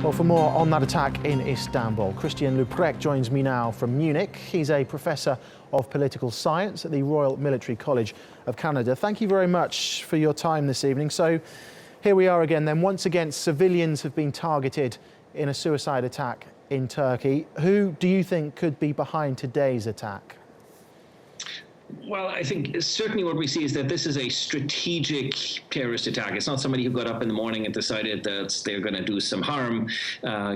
Well, for more on that attack in Istanbul, Christian Leuprecht joins me now from Munich. He's a professor of political science at the Royal Military College of Canada. Thank you very much for your time this evening. So here we are again then. Once again, civilians have been targeted in a suicide attack in Turkey. Who do you think could be behind today's attack? Well, I think certainly what we see is that this is a strategic terrorist attack. It's not somebody who got up in the morning and decided that they're going to do some harm,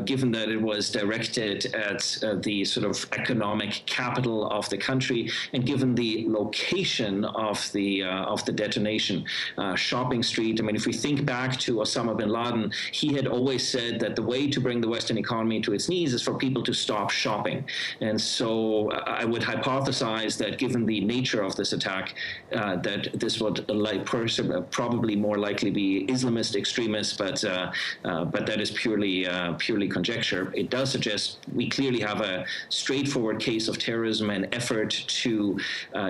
given that it was directed at the sort of economic capital of the country, and given the location of the detonation, Shopping Street. I mean, if we think back to Osama bin Laden, he had always said that the way to bring the Western economy to its knees is for people to stop shopping. And so I would hypothesize that given the nature of this attack, that this would probably more likely be Islamist extremists, but that is purely conjecture. It does suggest we clearly have a straightforward case of terrorism and effort to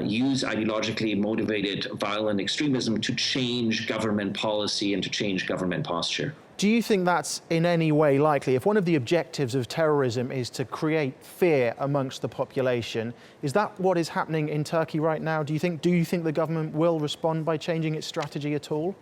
use ideologically motivated violent extremism to change government policy and to change government posture. Do you think that's in any way likely? If one of the objectives of terrorism is to create fear amongst the population, is that what is happening in Turkey right now? Do you think the government will respond by changing its strategy at all?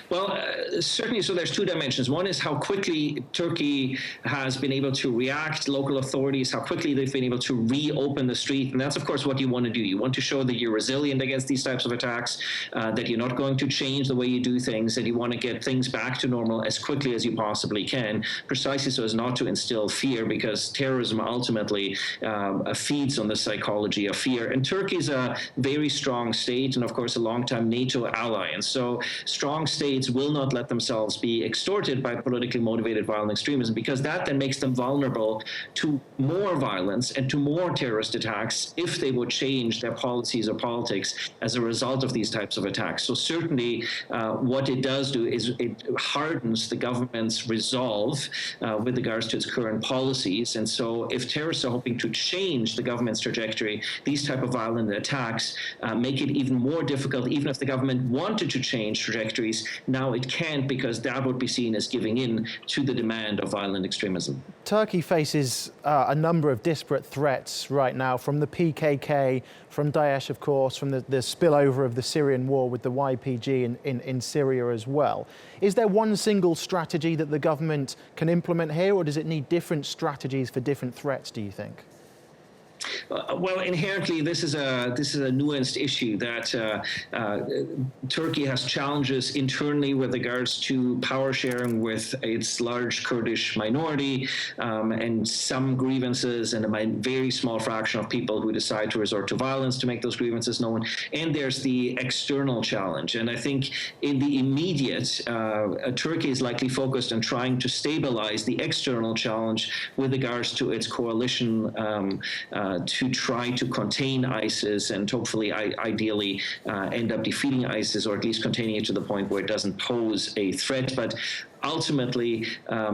Well, certainly. So there's two dimensions. One is how quickly Turkey has been able to react, local authorities, how quickly they've been able to reopen the street. And that's, of course, what you want to do. You want to show that you're resilient against these types of attacks, that you're not going to change the way you do things, that you want to get things back to normal as quickly as you possibly can, precisely so as not to instill fear, because terrorism ultimately feeds on the psychology of fear. And Turkey is a very strong state and, of course, a longtime NATO ally. And so strong states will not let themselves be extorted by politically motivated violent extremism, because that then makes them vulnerable to more violence and to more terrorist attacks if they would change their policies or politics as a result of these types of attacks. So certainly what it does do is it hardens the government's resolve with regards to its current policies. And so if terrorists are hoping to change the government's trajectory, these type of violent attacks make it even more difficult. Even if the government wanted to change trajectories, now it can't, because that would be seen as giving in to the demand of violent extremism. Turkey faces a number of disparate threats right now, from the PKK, from Daesh, of course, from the spillover of the Syrian war with the YPG in Syria as well. Is there one single strategy that the government can implement here, or does it need different strategies for different threats, do you think? Well, inherently, this is a nuanced issue that Turkey has challenges internally with regards to power sharing with its large Kurdish minority, and some grievances, and a very small fraction of people who decide to resort to violence to make those grievances known. And there's the external challenge. And I think in the immediate, Turkey is likely focused on trying to stabilize the external challenge with regards to its coalition to try to contain ISIS and hopefully, ideally, end up defeating ISIS, or at least containing it to the point where it doesn't pose a threat. But ultimately,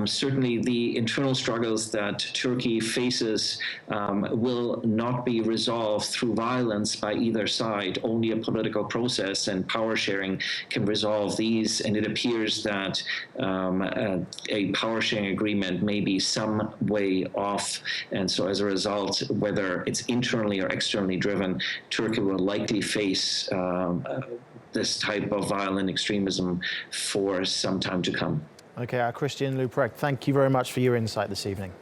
certainly the internal struggles that Turkey faces will not be resolved through violence by either side. Only a political process and power sharing can resolve these. And it appears that a power sharing agreement may be some way off. And so as a result, whether it's internally or externally driven, Turkey will likely face this type of violent extremism for some time to come. Okay, Christian Leuprecht, thank you very much for your insight this evening.